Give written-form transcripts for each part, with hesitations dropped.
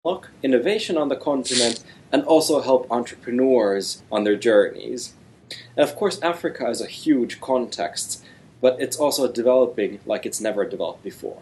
unlock innovation on the continent and also help entrepreneurs on their journeys. And of course, Africa is a huge context, but it's also developing like it's never developed before.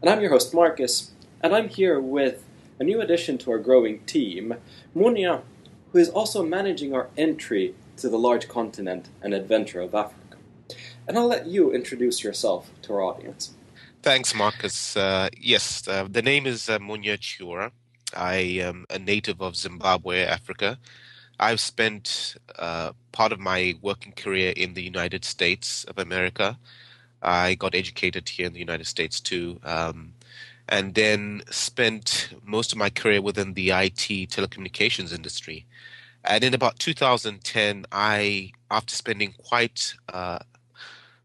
And I'm your host, Marcus, and I'm here with a new addition to our growing team, Munya, who is also managing our entry to the large continent and adventure of Africa. And I'll let you introduce yourself to our audience. Thanks, Marcus. Yes, the name is Munya Chiura. I am a native of Zimbabwe, Africa. I've spent part of my working career in the United States of America. I got educated here in the United States too, and then spent most of my career within the IT telecommunications industry. And in about 2010, after spending quite a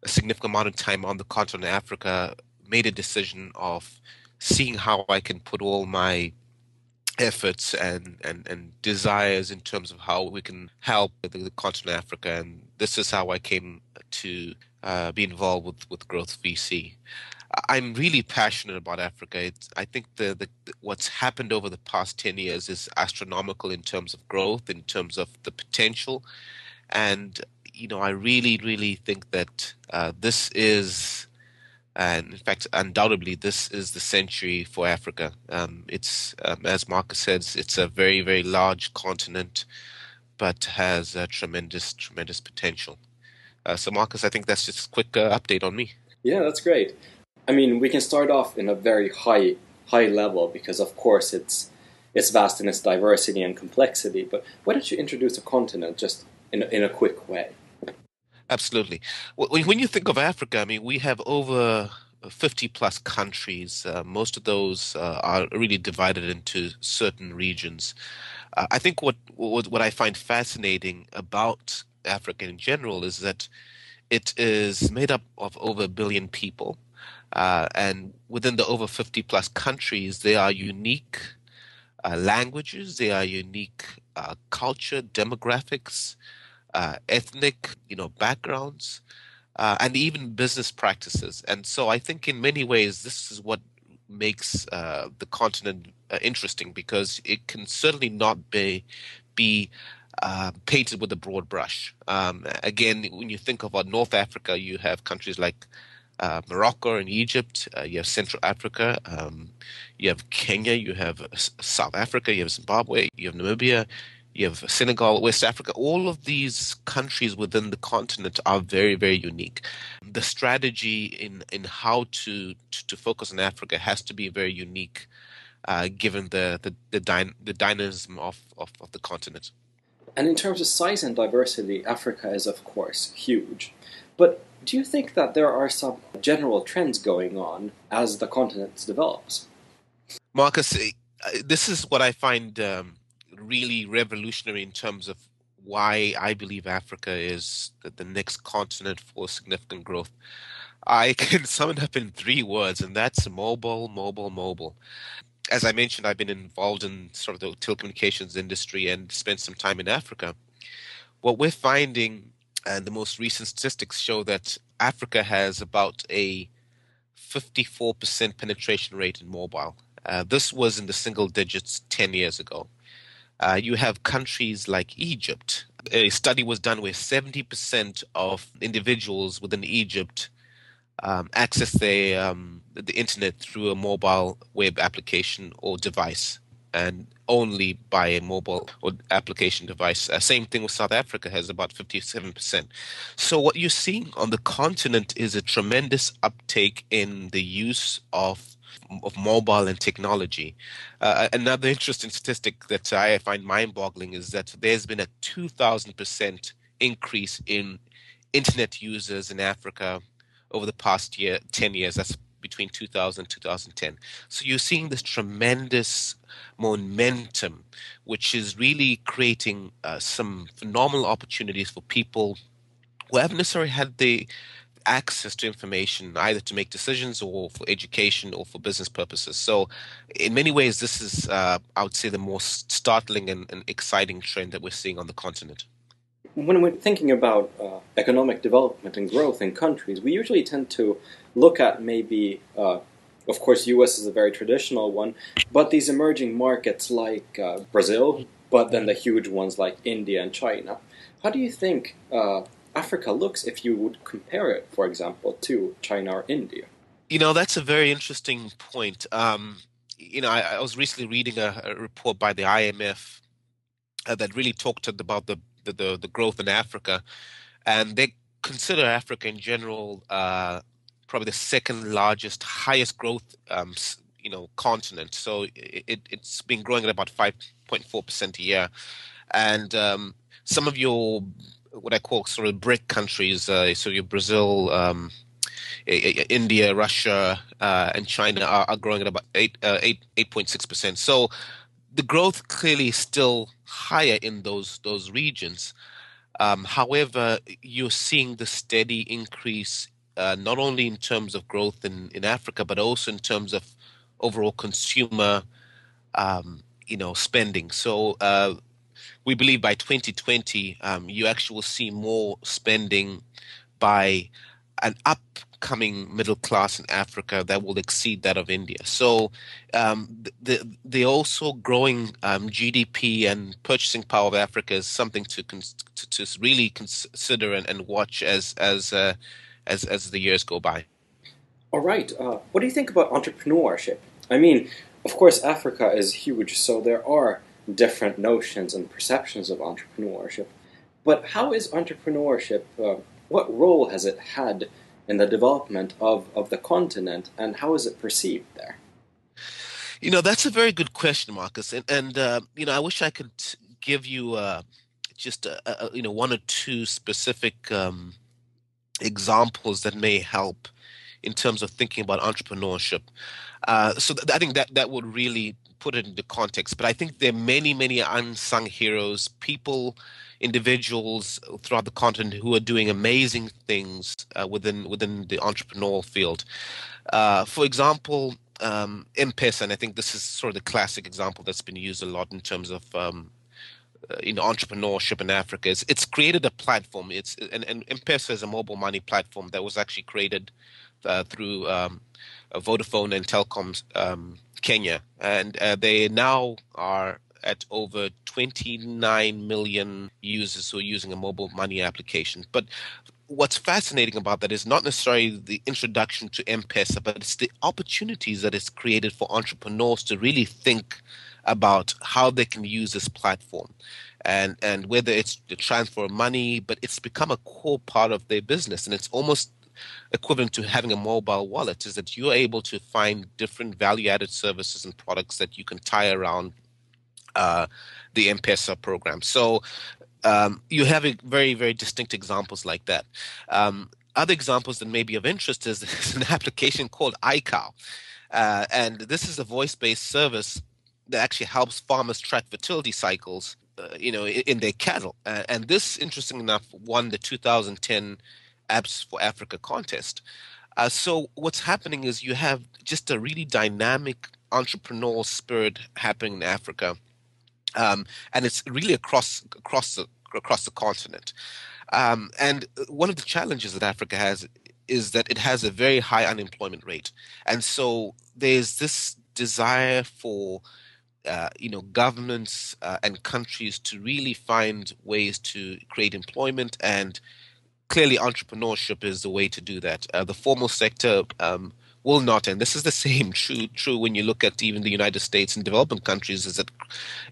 significant amount of time on the continent of Africa, made a decision of seeing how I can put all my efforts and desires in terms of how we can help the continent of Africa. And this is how I came to be involved with GrowVC. I'm really passionate about Africa. I think what's happened over the past 10 years is astronomical in terms of growth, in terms of the potential. And, I really, really think that this is, and in fact, undoubtedly, this is the century for Africa. It's, as Marcus says, it's a very, very large continent, but has a tremendous, tremendous potential. So, Marcus, I think that's just a quick update on me. Yeah, that's great. I mean, we can start off in a very high level because, of course, it's vast in its diversity and complexity. But why don't you introduce a continent just in a quick way? Absolutely. When you think of Africa, I mean, we have over 50 plus countries. Most of those are really divided into certain regions. I think what I find fascinating about Africa in general is that it is made up of over a billion people. And within the over 50 plus countries, there are unique languages, there are unique culture, demographics, ethnic, backgrounds, and even business practices. And so I think in many ways, this is what makes the continent interesting, because it can certainly not be painted with a broad brush. Again, when you think about North Africa, you have countries like Morocco and Egypt, you have Central Africa, you have Kenya, you have South Africa, you have Zimbabwe, you have Namibia, you have Senegal, West Africa. All of these countries within the continent are very, very unique. The strategy in how to focus on Africa has to be very unique, given the dynamism of the continent. And in terms of size and diversity, Africa is, of course, huge. But do you think that there are some general trends going on as the continent develops? Marcus, this is what I find really revolutionary in terms of why I believe Africa is the next continent for significant growth. I can sum it up in 3 words, and that's mobile, mobile, mobile. As I mentioned, I've been involved in sort of the telecommunications industry and spent some time in Africa. What we're finding, and the most recent statistics show, that Africa has about a 54% penetration rate in mobile. This was in the single digits 10 years ago. You have countries like Egypt. A study was done where 70% of individuals within Egypt access the internet through a mobile web application or device, and only by a mobile or application device. Same thing with South Africa, has about 57%. So what you're seeing on the continent is a tremendous uptake in the use of mobile and technology. Another interesting statistic that I find mind-boggling is that there's been a 2,000% increase in internet users in Africa over the past 10 years. That's between 2000 and 2010. So you're seeing this tremendous momentum, which is really creating some phenomenal opportunities for people who haven't necessarily had the access to information, either to make decisions or for education or for business purposes. So in many ways, this is, I would say, the most startling and exciting trend that we're seeing on the continent. When we're thinking about economic development and growth in countries, we usually tend to look at maybe Of course, US is a very traditional one, but these emerging markets like Brazil, but then the huge ones like India and China. How do you think Africa looks if you would compare it, for example, to China or India? That's a very interesting point. I was recently reading a report by the IMF that really talked about the growth in Africa, and they consider Africa in general probably the second largest, highest growth, continent. So it's been growing at about 5.4% a year, and some of your what I call sort of BRIC countries, so your Brazil, India, Russia, and China are growing at about 8.6%. So the growth clearly is still higher in those regions. However, you're seeing the steady increase, not only in terms of growth in Africa, but also in terms of overall consumer, spending. So we believe by 2020, you actually will see more spending by an upcoming middle class in Africa that will exceed that of India. So the also growing GDP and purchasing power of Africa is something to really consider and watch as the years go by. All right. What do you think about entrepreneurship? I mean, of course, Africa is huge, so there are different notions and perceptions of entrepreneurship. But how is entrepreneurship? What role has it had in the development of the continent, and how is it perceived there? That's a very good question, Marcus, and I wish I could give you just one or two specific examples that may help in terms of thinking about entrepreneurship. I think that would really put it into context. But I think there are many, many unsung heroes, individuals throughout the continent who are doing amazing things within the entrepreneurial field. For example, M-Pesa, and I think this is sort of the classic example that's been used a lot in terms of entrepreneurship in Africa. It's created a platform. And M-Pesa is a mobile money platform that was actually created through Vodafone and Telecoms Kenya, and they now are at over 29 million users who are using a mobile money application. But what's fascinating about that is not necessarily the introduction to M-Pesa, but it's the opportunities that it's created for entrepreneurs to really think about how they can use this platform, and whether it's the transfer of money, but it's become a core part of their business, and it's almost equivalent to having a mobile wallet, is that you're able to find different value-added services and products that you can tie around the M-Pesa program. So you have very, very distinct examples like that. Other examples that may be of interest is there's an application called iCow. And this is a voice-based service that actually helps farmers track fertility cycles, in their cattle. And this, interesting enough, won the 2010 Apps for Africa contest. So what's happening is you have just a really dynamic entrepreneurial spirit happening in Africa, and it's really across the continent. And one of the challenges that Africa has is that it has a very high unemployment rate, and so there's this desire for governments and countries to really find ways to create employment, and clearly entrepreneurship is the way to do that. The formal sector will not, and this is the same true when you look at even the United States and developing countries, is that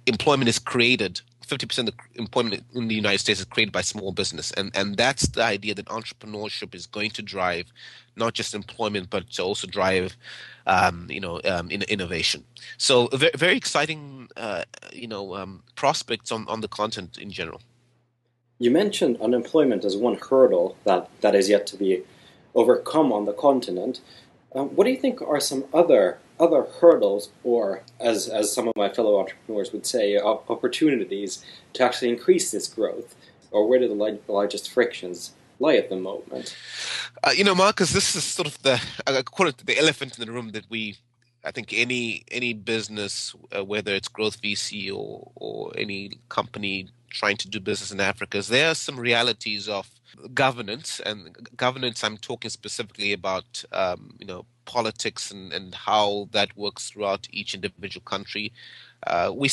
employment is created. 50% of employment in the United States is created by small business, and that's the idea that entrepreneurship is going to drive not just employment, but to also drive innovation. So very, very exciting prospects on the continent in general. You mentioned unemployment as one hurdle that is yet to be overcome on the continent. What do you think are some other hurdles, or as some of my fellow entrepreneurs would say, opportunities to actually increase this growth, or where do the largest frictions lie at the moment? Marcus, this is sort of I call it the elephant in the room that I think any business, whether it's GrowVC or any company trying to do business in Africa, there are some realities of governance, and governance, I'm talking specifically about politics and how that works throughout each individual country. We